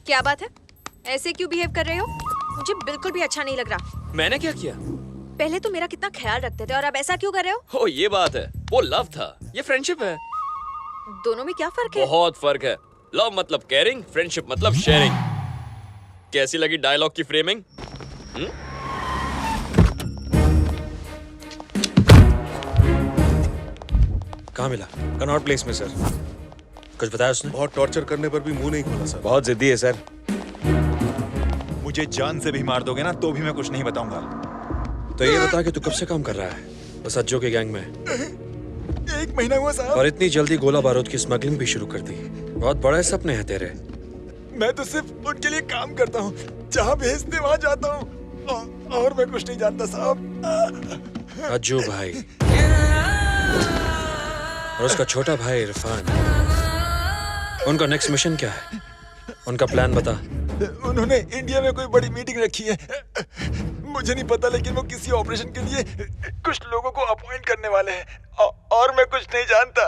क्या बात है? ऐसे क्यों बिहेव कर रहे हो? मुझे बिल्कुल भी अच्छा नहीं लग रहा। मैंने क्या किया? पहले तो मेरा कितना ख्याल रखते थे और अब ऐसा क्यों कर रहे हो? ओ ये बात है, वो लव था, ये फ्रेंडशिप है। दोनों में क्या फर्क है? बहुत फर्क है। लव मतलब केयरिंग, फ्रेंडशिप मतलब शेयरिंग। कैसी लगी डायलॉग की फ्रेमिंग? कहाँ मिला? कनॉट प्लेस में सर। कुछ बताया उसने? बहुत टॉर्चर करने पर भी मुंह नहीं खोला सर। बहुत जिद्दी है सर। मुझे जान से भी मार दोगे ना तो भी मैं कुछ नहीं बताऊंगा। तो ये बता कि तू कब से काम कर रहा है बस अज्जो के गैंग में? 1 महीना हुआ साहब। और इतनी जल्दी गोला बारूद की स्मगलिंग भी शुरू कर दी। बहुत बड़े सपने हैं तेरे। मैं तो सिर्फ उनके लिए काम करता हूँ, जहाँ भेजते वहाँ जाता हूँ और मैं कुछ नहीं जानता साहब। अज्जू भाई और उसका छोटा भाई इरफान, उनका नेक्स्ट मिशन क्या है? उनका प्लान बता। उन्होंने इंडिया में कोई बड़ी मीटिंग रखी है, मुझे नहीं पता, लेकिन वो किसी ऑपरेशन के लिए कुछ लोगों को अपॉइंट करने वाले हैं और मैं कुछ नहीं जानता।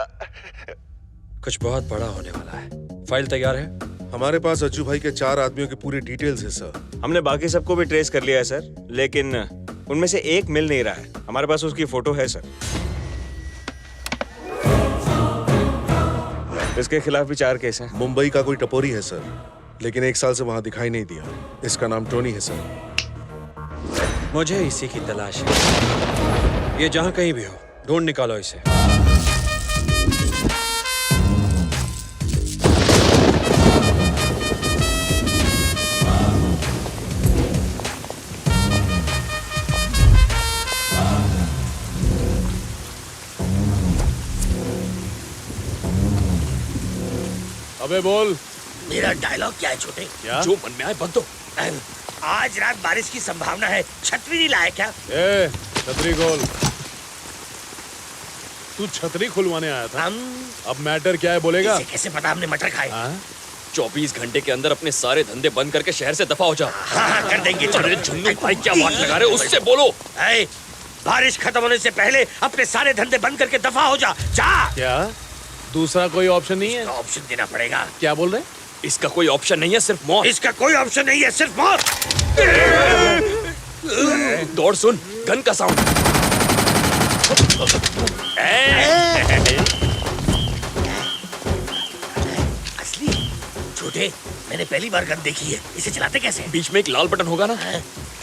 कुछ बहुत बड़ा होने वाला है। फाइल तैयार है? हमारे पास अज्जू भाई के 4 आदमियों की पूरी डिटेल्स है सर। हमने बाकी सबको भी ट्रेस कर लिया है सर, लेकिन उनमें से एक मिल नहीं रहा है। हमारे पास उसकी फोटो है सर। इसके खिलाफ भी 4 केस हैं। मुंबई का कोई टपोरी है सर, लेकिन 1 साल से वहां दिखाई नहीं दिया। इसका नाम टोनी है सर। मुझे इसी की तलाश है। ये जहां कहीं भी हो, ढूंढ निकालो इसे। अबे बोल। मेरा डायलॉग क्या है छोटे? क्या? जो मन में आए बंद दो। आज रात बारिश की संभावना है, छतरी नहीं लाया क्या? ए, छतरी खोल। तू छतरी खुलवाने आया था? अब मैटर क्या है बोलेगा? इसे कैसे पता हमने मटर खाए? 24 घंटे के अंदर अपने सारे धंधे बंद करके शहर से दफा हो जा। हाँ, कर देंगे। अरे झुन्नू भाई क्या बात लगा रहे हो? उससे बोलो। बारिश खत्म होने से पहले अपने सारे धंधे बंद करके दफा हो जा। जा। क्या दूसरा कोई ऑप्शन नहीं है? ऑप्शन देना पड़ेगा। क्या बोल रहे? इसका कोई ऑप्शन नहीं है, सिर्फ मौत। इसका कोई ऑप्शन नहीं है, सिर्फ मौत। दौड़ सुन, गन का साउंड। असली? छोटे, मैंने पहली बार गन देखी है। इसे चलाते कैसे? बीच में एक लाल बटन होगा ना?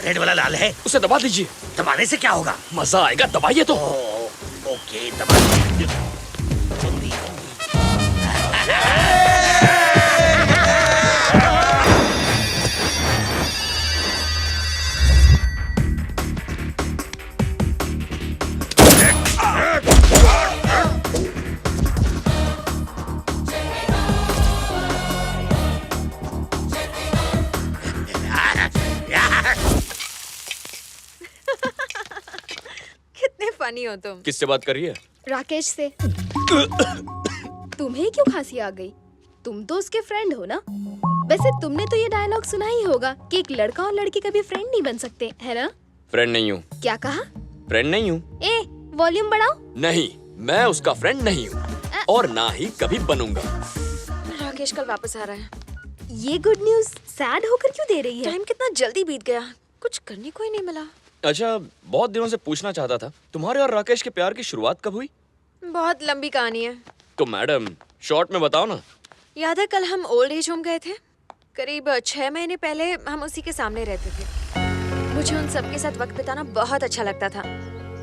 रेड वाला लाल है। उसे दबा दीजिए। दबाने से क्या होगा? मजा आएगा, दबाइए तो। ओके, दबा दीजिए। जल्दी। कितने फनी हो तुम। किससे बात कर रही है? राकेश से। तुम्हें क्यों खांसी आ गई? तुम तो उसके फ्रेंड हो ना? वैसे तुमने तो ये डायलॉग सुना ही होगा कि एक लड़का और लड़की कभी फ्रेंड नहीं बन सकते, है ना? फ्रेंड नहीं हूँ। क्या कहा? फ्रेंड नहीं हूँ। ए, वॉल्यूम बढ़ाओ। नहीं, मैं उसका फ्रेंड नहीं हूँ और ना ही कभी बनूंगा। राकेश कल वापस आ रहा है। ये गुड न्यूज सैड होकर क्यों दे रही है? टाइम कितना जल्दी बीत गया, कुछ करने को ही नहीं मिला। अच्छा, बहुत दिनों से पूछना चाहता था, तुम्हारे और राकेश के प्यार की शुरुआत कब हुई? बहुत लंबी कहानी है। तो मैडम शॉर्ट में बताओ ना। याद है कल हम ओल्ड एज होम गए थे? करीब 6 महीने पहले हम उसी के सामने रहते थे। मुझे उन सबके साथ वक्त बिताना बहुत अच्छा लगता था,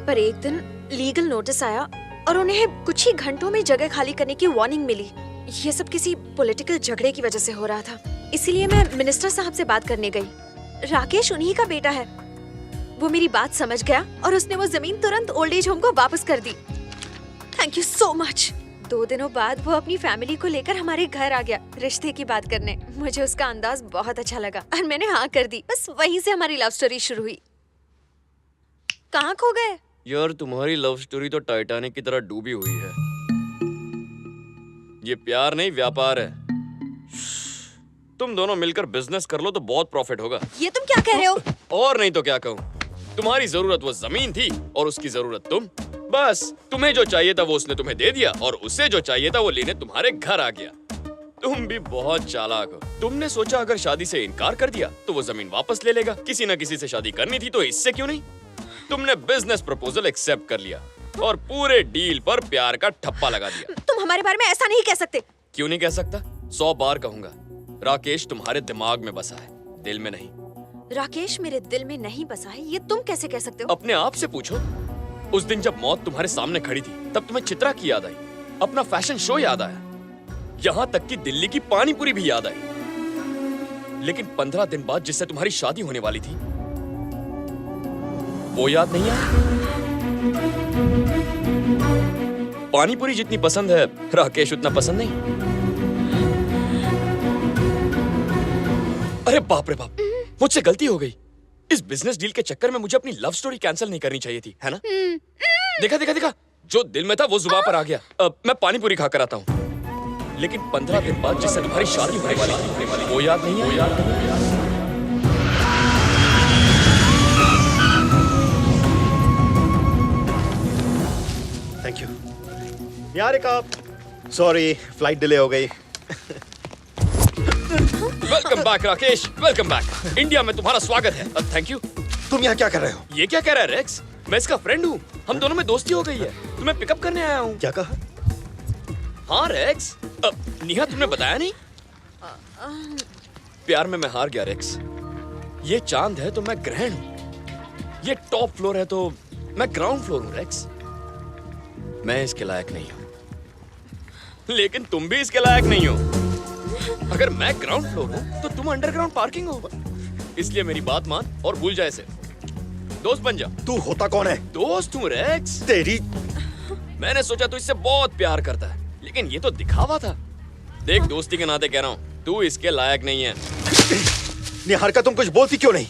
पर एक दिन लीगल नोटिस आया और उन्हें कुछ ही घंटों में जगह खाली करने की वार्निंग मिली। ये सब किसी पॉलिटिकल झगड़े की वजह से हो रहा था, इसीलिए मैं मिनिस्टर साहब से बात करने गई। राकेश उन्हीं का बेटा है। वो मेरी बात समझ गया और उसने वो जमीन तुरंत ओल्ड एज होम को वापस कर दी। Thank you so much. 2 दिनों बाद वो अपनी फैमिली को लेकर हमारे घर आ गया रिश्ते की बात करने। मुझे उसका अंदाज बहुत अच्छा लगा और मैंने हाँ कर दी। बस वहीं से हमारी लव स्टोरी शुरू हुई। कहाँ खो गए? यार तुम्हारी लव स्टोरी तो टाइटैनिक की तरह डूबी हुई है। ये प्यार नहीं, व्यापार है। तुम दोनों मिलकर बिजनेस कर लो तो बहुत प्रॉफिट होगा। ये तुम क्या कह रहे हो? और नहीं तो क्या कहूँ। तुम्हारी जरूरत वो जमीन थी और उसकी जरूरत तुम। बस तुम्हें जो चाहिए था वो उसने तुम्हें दे दिया और उसे जो चाहिए था वो लेने तुम्हारे घर आ गया। तुम भी बहुत चालाक हो। तुमने सोचा अगर शादी से इनकार कर दिया तो वो जमीन वापस ले लेगा। किसी न किसी से शादी करनी थी तो इससे क्यों नहीं? तुमने बिजनेस प्रपोजल एक्सेप्ट कर लिया और पूरे डील पर प्यार का ठप्पा लगा दिया। तुम हमारे बारे में ऐसा नहीं कह सकते। क्यों नहीं कह सकता? 100 बार कहूंगा। राकेश तुम्हारे दिमाग में बसा है, दिल में नहीं। राकेश मेरे दिल में नहीं बसा है, ये तुम कैसे कह सकते हो? अपने आप से पूछो। उस दिन जब मौत तुम्हारे सामने खड़ी थी तब तुम्हें चित्रा की याद आई, अपना फैशन शो याद आया, यहाँ तक कि दिल्ली की पानीपुरी भी याद आई। लेकिन 15 दिन बाद जिससे तुम्हारी शादी होने वाली थी वो याद नहीं आई। पानीपुरी जितनी पसंद है राकेश उतना पसंद नहीं। अरे बाप रे बाप, मुझसे गलती हो गई। इस बिजनेस डील के चक्कर में मुझे अपनी लव स्टोरी कैंसिल नहीं करनी चाहिए थी, है ना? देखा देखा देखा, जो दिल में था वो जुबान पर आ गया। मैं पानीपुरी खाकर आता हूँ। लेकिन 15 दिन बाद जिससे तुम्हारी शादी होने वाली थी वो याद नहीं है। Thank you Niharika. Sorry, flight delay हो गई। Welcome back Rakesh, welcome back. India में तुम्हारा स्वागत है। Thank you. तुम यहाँ क्या कर रहे हो? ये क्या कह रहा है रेक्स? मैं इसका फ्रेंड हूँ, हम दोनों में दोस्ती हो गई है। तुम्हें पिकअप करने आया हूँ। क्या कहा? हाँ रेक्स, निहा तुमने बताया नहीं? प्यार में मैं हार गया रेक्स। ये चांद है तो मैं ग्रहण हूँ, ये टॉप फ्लोर है तो मैं ग्राउंड फ्लोर हूँ रेक्स। मैं इसके लायक नहीं हूँ, लेकिन तुम भी इसके लायक नहीं हो। अगर मैं ग्राउंड फ्लोर हूँ तो तुम अंडरग्राउंड पार्किंग हो। इसलिए मेरी बात मान और भूल जाए इसे। दोस्त बन जा। तू होता कौन है? दोस्त हूँ रेक्स। तेरी। मैंने सोचा तू इससे बहुत प्यार करता है, लेकिन ये तो दिखावा था। देख, दोस्ती के नाते कह रहा हूँ, तू इसके लायक नहीं है। निहारिका, तुम कुछ बोलती क्यों नहीं?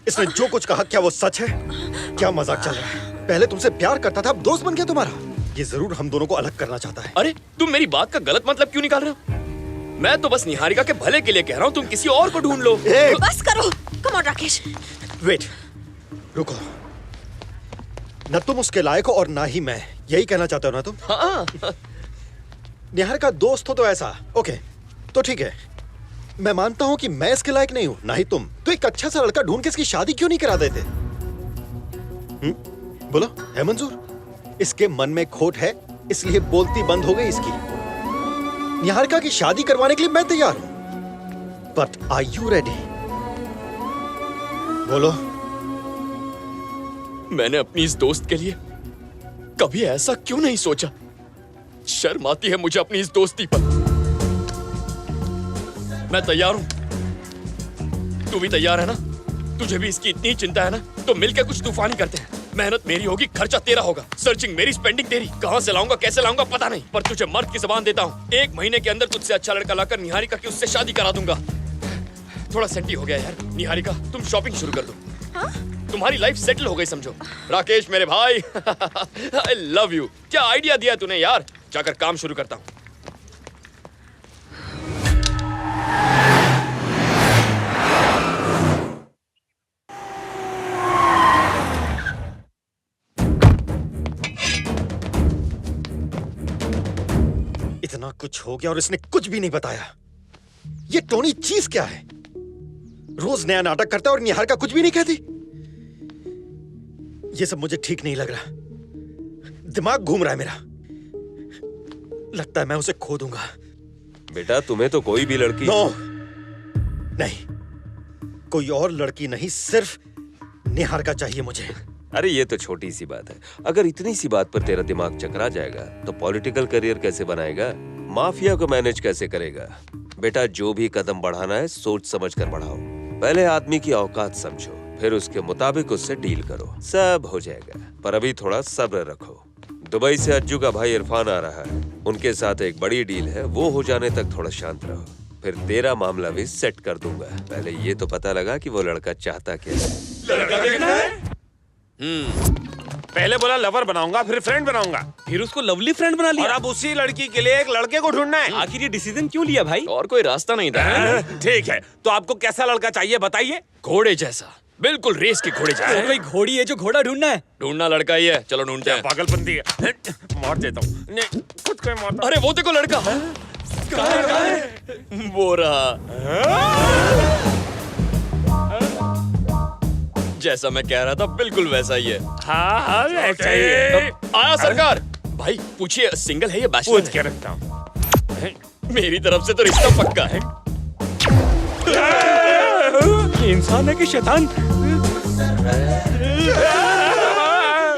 इसने जो कुछ कहा क्या वो सच है? क्या मजाक चल रहा है? पहले तुमसे प्यार करता था, अब दोस्त बन गया तुम्हारा। ये जरूर हम दोनों को अलग करना चाहता है। अरे तुम मेरी बात का गलत मतलब क्यों निकाल रहे हो? मैं तो बस निहारिका के भले के लिए कह रहा हूँ, तुम किसी और को ढूंढ लो। बस करो। Come on Rakesh. वेट, रुको। न तुम उसके लायक हो और ना ही मैं। यही कहना चाहते हो ना तुम? हाँ। निहारिका दोस्त हो तो ऐसा। ओके, तो ठीक है। मैं मानता हूं कि मैं इसके लायक नहीं हूं, ना ही तुम। तो एक अच्छा सा लड़का ढूंढ के इसकी शादी क्यों नहीं करा देते? बोलो, है मंजूर? इसके मन में खोट है, इसलिए बोलती बंद हो गई इसकी। निहारिका की शादी करवाने के लिए मैं तैयार हूं, बट आर यू रेडी? बोलो। मैंने अपनी इस दोस्त के लिए कभी ऐसा क्यों नहीं सोचा? शर्म आती है मुझे अपनी इस दोस्ती पर। मैं तैयार हूं। तू भी तैयार है ना? तुझे भी इसकी इतनी चिंता है ना? तो मिलकर कुछ तूफानी करते हैं। मेहनत मेरी होगी, खर्चा तेरा होगा, सर्चिंग मेरी, स्पेंडिंग तेरी। कहां से लाऊंगा, कैसे लाऊंगा पता नहीं, पर तुझे मर्द की जबान देता हूं, 1 महीने के अंदर तुझसे अच्छा लड़का लाकर निहारिका की उससे शादी करा दूंगा। थोड़ा सेटी हो गया यार। निहारिका, तुम शॉपिंग शुरू कर दो। हाँ? तुम्हारी लाइफ सेटल हो गई समझो। राकेश मेरे भाई, आई लव यू। क्या आइडिया दिया तूने यार। जाकर काम शुरू करता हूं। इतना कुछ हो गया और इसने कुछ भी नहीं बताया। ये टोनी चीज क्या है? रोज नया नाटक करता है और निहारिका कुछ भी नहीं कहती। ये सब मुझे ठीक नहीं लग रहा। दिमाग घूम रहा है मेरा। लगता है मैं उसे खो दूंगा। बेटा, तुम्हें तो कोई भी लड़की नो, नहीं, कोई और लड़की नहीं, सिर्फ निहारिका चाहिए मुझे। अरे ये तो छोटी सी बात है। अगर इतनी सी बात पर तेरा दिमाग चकरा जाएगा तो पॉलिटिकल करियर कैसे बनाएगा? माफिया को मैनेज कैसे करेगा? बेटा, जो भी कदम बढ़ाना है सोच समझ कर बढ़ाओ। पहले आदमी की औकात समझो, फिर उसके मुताबिक उससे डील करो, सब हो जाएगा। पर अभी थोड़ा सब्र रखो। दुबई से अज्जू का भाई इरफान आ रहा है, उनके साथ एक बड़ी डील है, वो हो जाने तक थोड़ा शांत रहो, फिर तेरा मामला भी सेट कर दूंगा। पहले ये तो पता लगा कि वो लड़का चाहता क्या है। लड़का देखना है? पहले बोला लवर बनाऊंगा, फिर फ्रेंड बनाऊंगा, फिर उसको लवली फ्रेंड बना लिया। और अब उसी लड़की के लिए एक लड़के को ढूंढना है। आखिर ये डिसीजन क्यों लिया भाई? और कोई रास्ता नहीं था। ठीक है, तो आपको कैसा लड़का चाहिए बताइए। घोड़े जैसा, बिल्कुल रेस के घोड़े जैसे। कोई घोड़ी है जो घोड़ा ढूंढना है। ढूंढना लड़का ही है, चलो ढूंढते हैं। पागलपंती है, मार देता हूँ। नहीं, खुद को ही मारता। अरे वो देखो लड़का। कहाँ है? वो रहा। जैसा मैं कह रहा था बिल्कुल वैसा ही है। हाँ वैसा ही है। आया सरकार। भाई पूछिए सिंगल है या बैचलर पूछ के रखता हूँ। मेरी तरफ से तो रिश्ता पक्का है। ये इंसान है कि शैतान?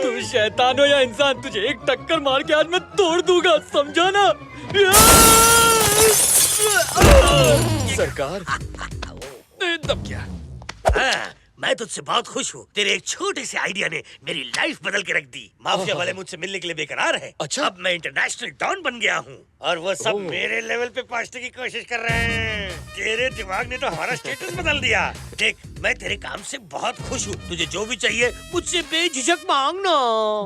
तू शैतान हो या इंसान, तुझे एक टक्कर मार के आज मैं तोड़ दूंगा, समझा ना? सरकार तब क्या? मैं तुझसे बहुत खुश हूँ। तेरे एक छोटे से आइडिया ने मेरी लाइफ बदल के रख दी। माफिया वाले मुझसे मिलने के लिए बेकरार हैं। अच्छा? अब मैं इंटरनेशनल डॉन बन गया हूँ और वो सब मेरे लेवल पे पहुँचने की कोशिश कर रहे हैं। तेरे दिमाग ने तो हमारा स्टेटस बदल दिया। देख, मैं तेरे काम से बहुत खुश हूँ। तुझे जो भी चाहिए मुझसे बेझिझक मांगना।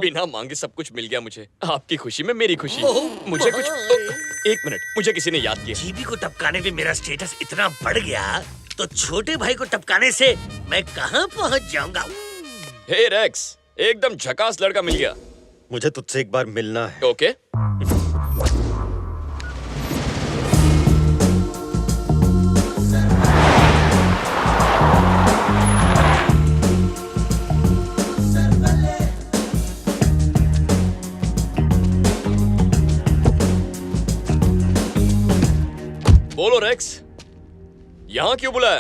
बिना मांगे सब कुछ मिल गया मुझे। आपकी खुशी में मेरी खुशी। मुझे कुछ एक मिनट, मुझे किसी ने याद किया। जीबी को टपकाने पे मेरा स्टेटस इतना बढ़ गया तो छोटे भाई को टपकाने से मैं कहाँ पहुँच जाऊंगा। हे रेक्स, एकदम झकास लड़का मिल गया। मुझे तुझसे एक बार मिलना है। ओके। बोलो रेक्स, यहाँ क्यों बुलाया?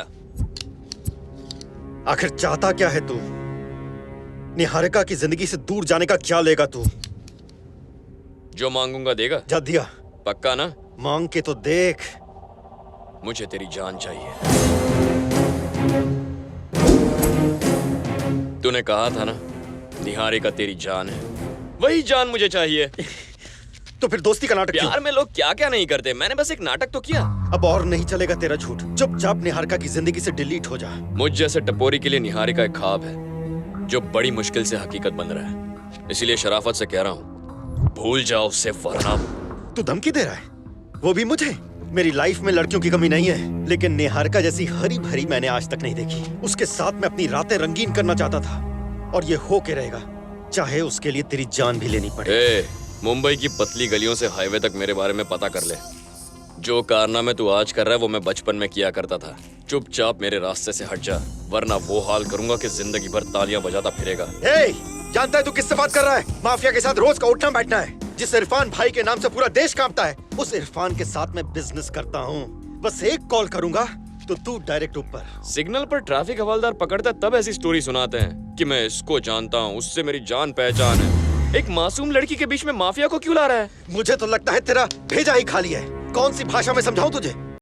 आखिर चाहता क्या है तू? निहारिका की जिंदगी से दूर जाने का क्या लेगा तू? जो मांगूंगा देगा? जा दिया। पक्का ना? मांग के तो देख। मुझे तेरी जान चाहिए। तूने कहा था ना, निहारिका तेरी जान है। वही जान मुझे चाहिए। तो फिर दोस्ती का नाटक क्यों? प्यार में लोग क्या क्या नहीं करते। मैंने बस एक नाटक तो किया। अब और नहीं चलेगा तेरा झूठ। चुपचाप निहारिका की जिंदगी से डिलीट हो जा। मुझ जैसे टपोरी के लिए निहारिका एक ख्वाब है जो बड़ी मुश्किल से हकीकत बन रहा है। इसीलिए शराफत से कह रहा हूँ, भूल जाओ उससे वरना। तू धमकी दे रहा है? वो भी मुझे? मेरी लाइफ में लड़कियों की कमी नहीं है, लेकिन निहारिका जैसी हरी भरी मैंने आज तक नहीं देखी। उसके साथ मैं अपनी रातें रंगीन करना चाहता था और ये हो के रहेगा, चाहे उसके लिए तेरी जान भी लेनी पड़े। मुंबई की पतली गलियों से हाईवे तक मेरे बारे में पता कर ले। जो कारनामे तू आज कर रहा है वो मैं बचपन में किया करता था। चुपचाप मेरे रास्ते से हट जा, वरना वो हाल करूंगा कि जिंदगी भर तालियां बजाता फिरेगा। जानता है तू किससे बात कर रहा है? माफिया के साथ रोज का उठना बैठना है। जिस इरफान भाई के नाम से पूरा देश कांपता है, उस इरफान के साथ मैं बिजनेस करता हूँ। बस एक कॉल करूंगा तो तू डायरेक्ट ऊपर। सिग्नल पर ट्रैफिक हवलदार पकड़ता है तब ऐसी स्टोरी सुनाते हैं कि मैं इसको जानता हूँ, उससे मेरी जान पहचान है। एक मासूम लड़की के बीच में माफिया को क्यों ला रहा है? मुझे तो लगता है तेरा भेजा ही खाली है। कौन सी भाषा में समझाऊं तुझे?